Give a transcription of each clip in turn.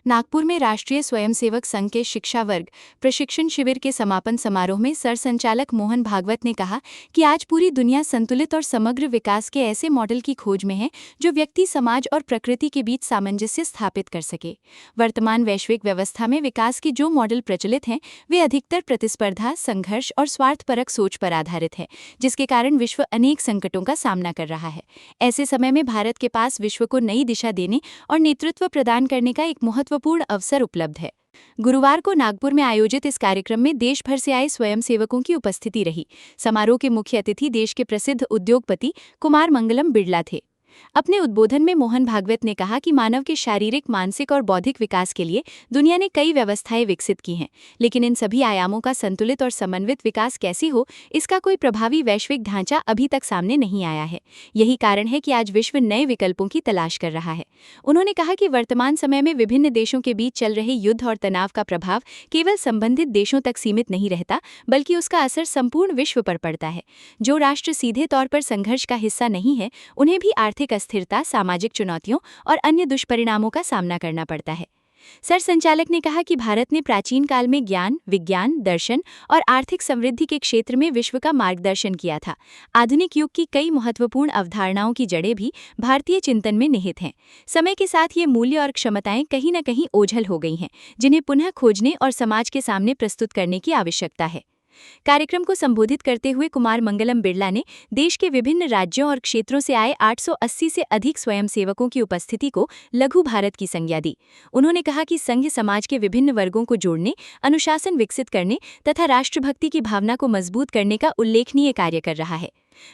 नागपुर में राष्ट्रीय स्वयंसेवक संघ के शिक्षा वर्ग प्रशिक्षण शिविर के समापन समारोह में सरसंचालक मोहन भागवत ने कहा कि आज पूरी दुनिया संतुलित और समग्र विकास के ऐसे मॉडल की खोज में है जो व्यक्ति, समाज और प्रकृति के बीच सामंजस्य स्थापित कर सके। वर्तमान वैश्विक व्यवस्था में विकास के जो मॉडल प्रचलित हैं वे अधिकतर प्रतिस्पर्धा, संघर्ष और स्वार्थपरक सोच पर आधारित है, जिसके कारण विश्व अनेक संकटों का सामना कर रहा है। ऐसे समय में भारत के पास विश्व को नई दिशा देने और नेतृत्व प्रदान करने का एक महत्वपूर्ण अवसर उपलब्ध है। गुरुवार को नागपुर में आयोजित इस कार्यक्रम में देश भर से आए स्वयंसेवकों की उपस्थिति रही। समारोह के मुख्य अतिथि देश के प्रसिद्ध उद्योगपति कुमार मंगलम बिड़ला थे। अपने उद्बोधन में मोहन भागवत ने कहा कि मानव के शारीरिक, मानसिक और बौद्धिक विकास के लिए दुनिया ने कई व्यवस्थाएं विकसित की हैं, लेकिन इन सभी आयामों का संतुलित और समन्वित विकास कैसे हो, इसका कोई प्रभावी वैश्विक ढांचा अभी तक सामने नहीं आया है। यही कारण है कि आज विश्व नए विकल्पों की तलाश कर रहा है। उन्होंने कहा कि वर्तमान समय में विभिन्न देशों के बीच चल रहे युद्ध और तनाव का प्रभाव केवल संबंधित देशों तक सीमित नहीं रहता, बल्कि उसका असर संपूर्ण विश्व पर पड़ता है। जो राष्ट्र सीधे तौर पर संघर्ष का हिस्सा नहीं है, उन्हें भी आर्थिक अस्थिरता, सामाजिक चुनौतियों और अन्य दुष्परिणामों का सामना करना पड़ता है। सरसंचालक ने कहा कि भारत ने प्राचीन काल में ज्ञान, विज्ञान, दर्शन और आर्थिक समृद्धि के क्षेत्र में विश्व का मार्गदर्शन किया था। आधुनिक युग की कई महत्वपूर्ण अवधारणाओं की जड़ें भी भारतीय चिंतन में निहित हैं। समय के साथ ये मूल्य और क्षमताएं कहीं न कहीं ओझल हो गई हैं, जिन्हें पुनः खोजने और समाज के सामने प्रस्तुत करने की आवश्यकता है। कार्यक्रम को संबोधित करते हुए कुमार मंगलम बिड़ला ने देश के विभिन्न राज्यों और क्षेत्रों से आए 880 से अधिक स्वयंसेवकों की उपस्थिति को लघु भारत की संज्ञा दी। उन्होंने कहा कि संघ समाज के विभिन्न वर्गों को जोड़ने, अनुशासन विकसित करने तथा राष्ट्रभक्ति की भावना को मजबूत करने का उल्लेखनीय कार्य कर रहा है।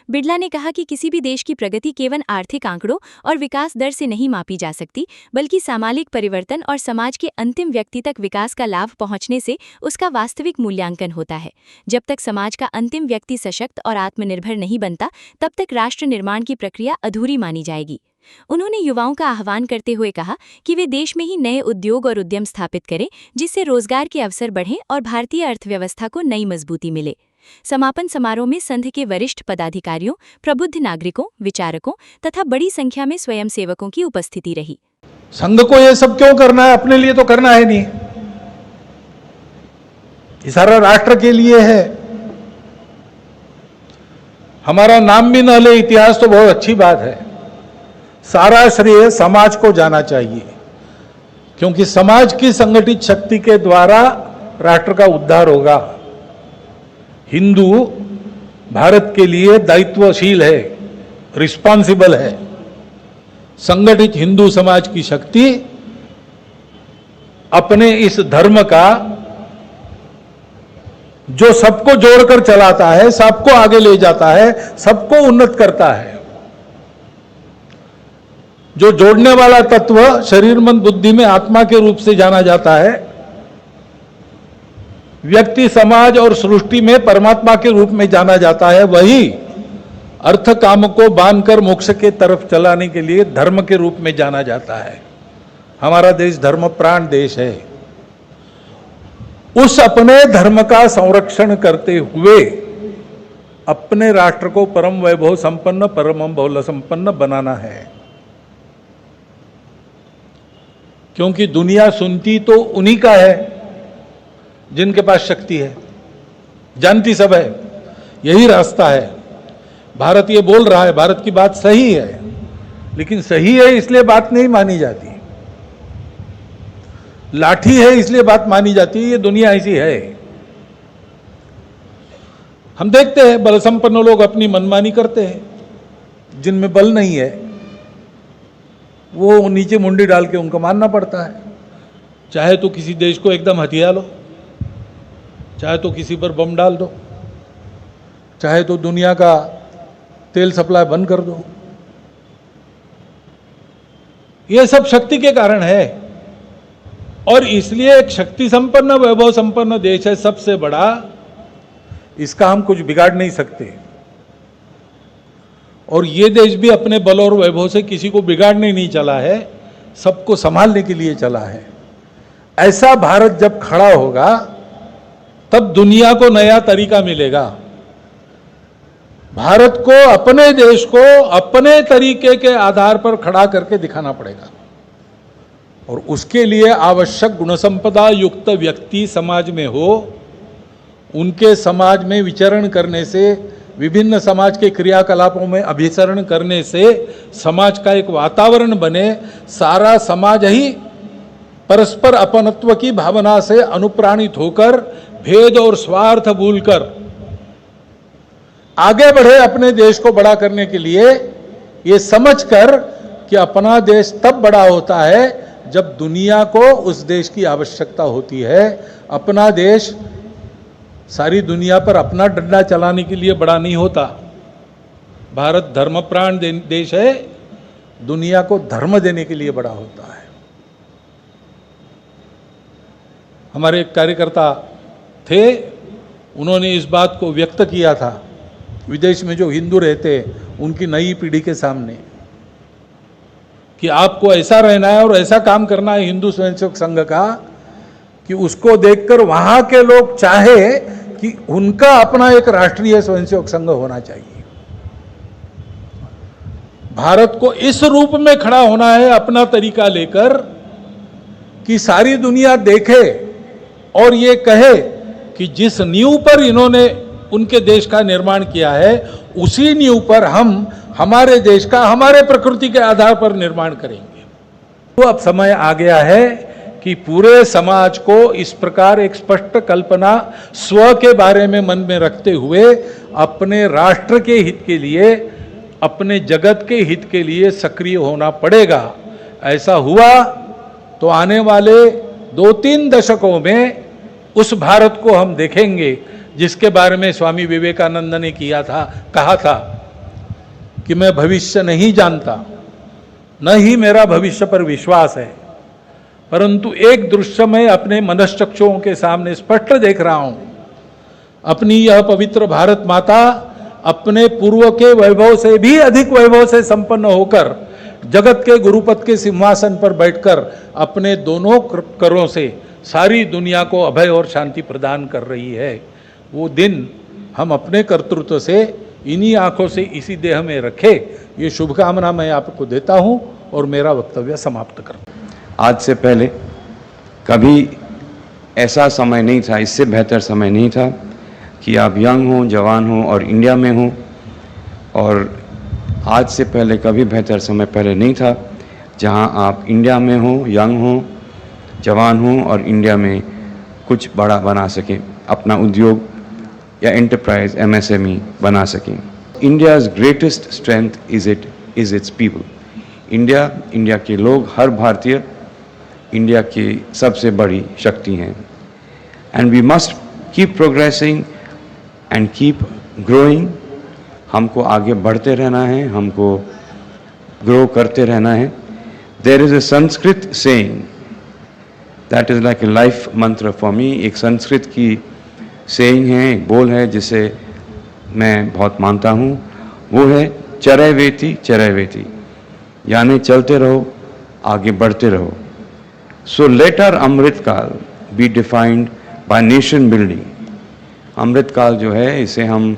बिड़ला ने कहा कि किसी भी देश की प्रगति केवल आर्थिक आंकड़ों और विकास दर से नहीं मापी जा सकती, बल्कि सामाजिक परिवर्तन और समाज के अंतिम व्यक्ति तक विकास का लाभ पहुंचने से उसका वास्तविक मूल्यांकन होता है। जब तक समाज का अंतिम व्यक्ति सशक्त और आत्मनिर्भर नहीं बनता, तब तक राष्ट्र निर्माण की प्रक्रिया अधूरी मानी जाएगी। उन्होंने युवाओं का आह्वान करते हुए कहा कि वे देश में ही नए उद्योग और उद्यम स्थापित करें, जिससे रोजगार के अवसर बढ़ें और भारतीय अर्थव्यवस्था को नई मजबूती मिले। समापन समारोह में संघ के वरिष्ठ पदाधिकारियों, प्रबुद्ध नागरिकों, विचारकों तथा बड़ी संख्या में स्वयंसेवकों की उपस्थिति रही। संघ को ये सब क्यों करना है? अपने लिए तो करना है नहीं, ये सारा राष्ट्र के लिए है। हमारा नाम भी न ले इतिहास तो बहुत अच्छी बात है। सारा श्रेय समाज को जाना चाहिए, क्योंकि समाज की संगठित शक्ति के द्वारा राष्ट्र का उद्धार होगा। हिंदू भारत के लिए दायित्वशील है, रिस्पॉन्सिबल है। संगठित हिंदू समाज की शक्ति अपने इस धर्म का, जो सबको जोड़कर चलाता है, सबको आगे ले जाता है, सबको उन्नत करता है, जो जोड़ने वाला तत्व शरीर, मन, बुद्धि में आत्मा के रूप से जाना जाता है, व्यक्ति, समाज और सृष्टि में परमात्मा के रूप में जाना जाता है, वही अर्थ काम को बांधकर मोक्ष के तरफ चलाने के लिए धर्म के रूप में जाना जाता है। हमारा देश धर्म प्राण देश है। उस अपने धर्म का संरक्षण करते हुए अपने राष्ट्र को परम वैभव संपन्न, परम बहुल संपन्न बनाना है। क्योंकि दुनिया सुनती तो उन्हीं का है जिनके पास शक्ति है, जानती सब है, यही रास्ता है। भारत ये बोल रहा है, भारत की बात सही है, लेकिन सही है इसलिए बात नहीं मानी जाती। लाठी है इसलिए बात मानी जाती है, ये दुनिया ऐसी है। हम देखते हैं बल संपन्न लोग अपनी मनमानी करते हैं, जिनमें बल नहीं है वो नीचे मुंडी डाल के उनको मानना पड़ता है। चाहे तो किसी देश को एकदम हथिया लो, चाहे तो किसी पर बम डाल दो, चाहे तो दुनिया का तेल सप्लाई बंद कर दो। ये सब शक्ति के कारण है, और इसलिए एक शक्ति संपन्न, वैभव संपन्न देश है सबसे बड़ा। इसका हम कुछ बिगाड़ नहीं सकते, और ये देश भी अपने बल और वैभव से किसी को बिगाड़ने नहीं चला है, सबको संभालने के लिए चला है। ऐसा भारत जब खड़ा होगा तब दुनिया को नया तरीका मिलेगा। भारत को, अपने देश को अपने तरीके के आधार पर खड़ा करके दिखाना पड़ेगा। और उसके लिए आवश्यक गुणसंपदा युक्त व्यक्ति समाज में हो, उनके समाज में विचरण करने से, विभिन्न समाज के क्रियाकलापों में अभिसरण करने से समाज का एक वातावरण बने, सारा समाज ही परस्पर अपनत्व की भावना से अनुप्राणित होकर भेद और स्वार्थ भूलकर आगे बढ़े अपने देश को बड़ा करने के लिए, ये समझकर कि अपना देश तब बड़ा होता है जब दुनिया को उस देश की आवश्यकता होती है। अपना देश सारी दुनिया पर अपना डंडा चलाने के लिए बड़ा नहीं होता। भारत धर्मप्राण देश है, दुनिया को धर्म देने के लिए बड़ा होता है। हमारे एक कार्यकर्ता थे, उन्होंने इस बात को व्यक्त किया था विदेश में जो हिंदू रहते उनकी नई पीढ़ी के सामने, कि आपको ऐसा रहना है और ऐसा काम करना है हिंदू स्वयंसेवक संघ का कि उसको देखकर वहां के लोग चाहे कि उनका अपना एक राष्ट्रीय स्वयंसेवक संघ होना चाहिए। भारत को इस रूप में खड़ा होना है अपना तरीका लेकर कि सारी दुनिया देखे और ये कहे कि जिस नींव पर इन्होंने उनके देश का निर्माण किया है, उसी नींव पर हम हमारे देश का, हमारे प्रकृति के आधार पर निर्माण करेंगे। तो अब समय आ गया है कि पूरे समाज को इस प्रकार एक स्पष्ट कल्पना स्व के बारे में मन में रखते हुए अपने राष्ट्र के हित के लिए, अपने जगत के हित के लिए सक्रिय होना पड़ेगा। ऐसा हुआ तो आने वाले 2-3 दशकों में उस भारत को हम देखेंगे जिसके बारे में स्वामी विवेकानंद ने कहा था कि मैं भविष्य नहीं जानता, न ही मेरा भविष्य पर विश्वास है, परंतु एक दृश्य मैं अपने मनश्चक्षुओं के सामने स्पष्ट देख रहा हूं। अपनी यह पवित्र भारत माता अपने पूर्व के वैभव से भी अधिक वैभव से संपन्न होकर जगत के गुरुपद के सिंहासन पर बैठकर अपने दोनों करों से सारी दुनिया को अभय और शांति प्रदान कर रही है। वो दिन हम अपने कर्तृत्व से, इन्हीं आंखों से, इसी देह में रखे, ये शुभकामना मैं आपको देता हूं और मेरा वक्तव्य समाप्त करता हूं। आज से पहले कभी ऐसा समय नहीं था, इससे बेहतर समय नहीं था कि आप यंग हों, जवान हों और इंडिया में हों। और आज से पहले कभी बेहतर समय पहले नहीं था जहां आप इंडिया में हों, यंग हों, जवान हों और इंडिया में कुछ बड़ा बना सकें, अपना उद्योग या एंटरप्राइज MSME बना सकें। India's greatest strength is it's people. India के लोग, हर भारतीय इंडिया की सबसे बड़ी शक्ति हैं। And we must keep progressing and keep growing. हमको आगे बढ़ते रहना है, हमको ग्रो करते रहना है। There is a Sanskrit saying that is like a life mantra for me. एक संस्कृत की सेइंग है, एक बोल है जिसे मैं बहुत मानता हूँ। वो है चरैवेति चरैवेति, यानी चलते रहो, आगे बढ़ते रहो। So let our Amritkaal be defined by nation building. Amritkaal जो है, इसे हम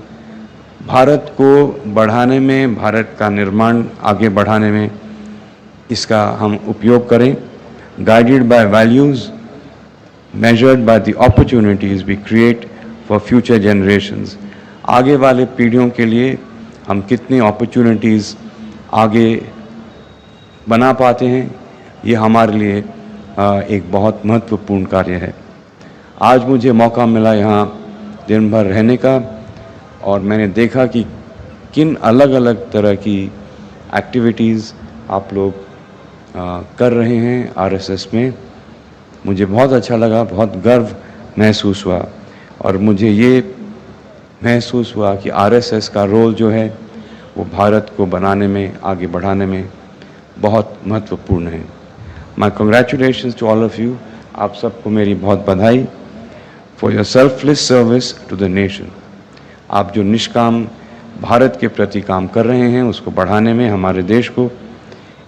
भारत को बढ़ाने में, भारत का निर्माण आगे बढ़ाने में इसका हम उपयोग करें। Guided by values, measured by the opportunities we create for future generations। आगे वाले पीढ़ियों के लिए हम कितनी opportunities आगे बना पाते हैं, ये हमारे लिए एक बहुत महत्वपूर्ण कार्य है। आज मुझे मौका मिला यहाँ दिन भर रहने का और मैंने देखा कि किन अलग अलग तरह की एक्टिविटीज़ आप लोग कर रहे हैं RSS में। मुझे बहुत अच्छा लगा, बहुत गर्व महसूस हुआ और मुझे ये महसूस हुआ कि RSS का रोल जो है वो भारत को बनाने में, आगे बढ़ाने में बहुत महत्वपूर्ण है। My congratulations to all of you. आप सबको मेरी बहुत बधाई for your selfless service to the nation. आप जो निष्काम भारत के प्रति काम कर रहे हैं, उसको बढ़ाने में, हमारे देश को,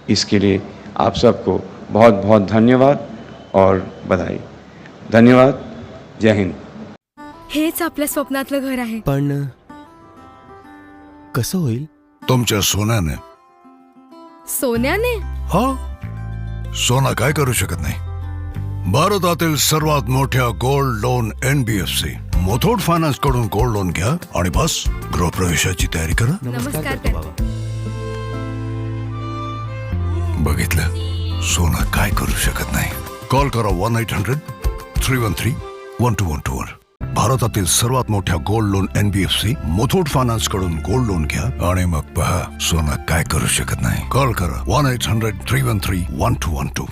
इसके लिए आप सबको बहुत बहुत धन्यवाद और बधाई। धन्यवाद। जय हिंद। हेच आपल्या स्वप्नातलं घर आहे। पण कसं होईल? तुमच्या सोन्याने। सोन्याने? हो, सोना काय करू शकत नाही? भारतातील सर्वात मोठ्या gold loan NBFC Muthoot finance कडून गोल्ड लोन घ्या आणि बस गृहप्रवेशाची तयारी करा. नमस्कार करते. बघितलं, सोना काय करू शकत नाही. कॉल करा 1-800-313-1212. भारतातील सर्वात मोठ्या gold loan NBFC Muthoot finance कडून गोल्ड लोन घ्या आणि मग पहा सोना काय करू शकत नाही. कॉल करा 1-800-313-1212.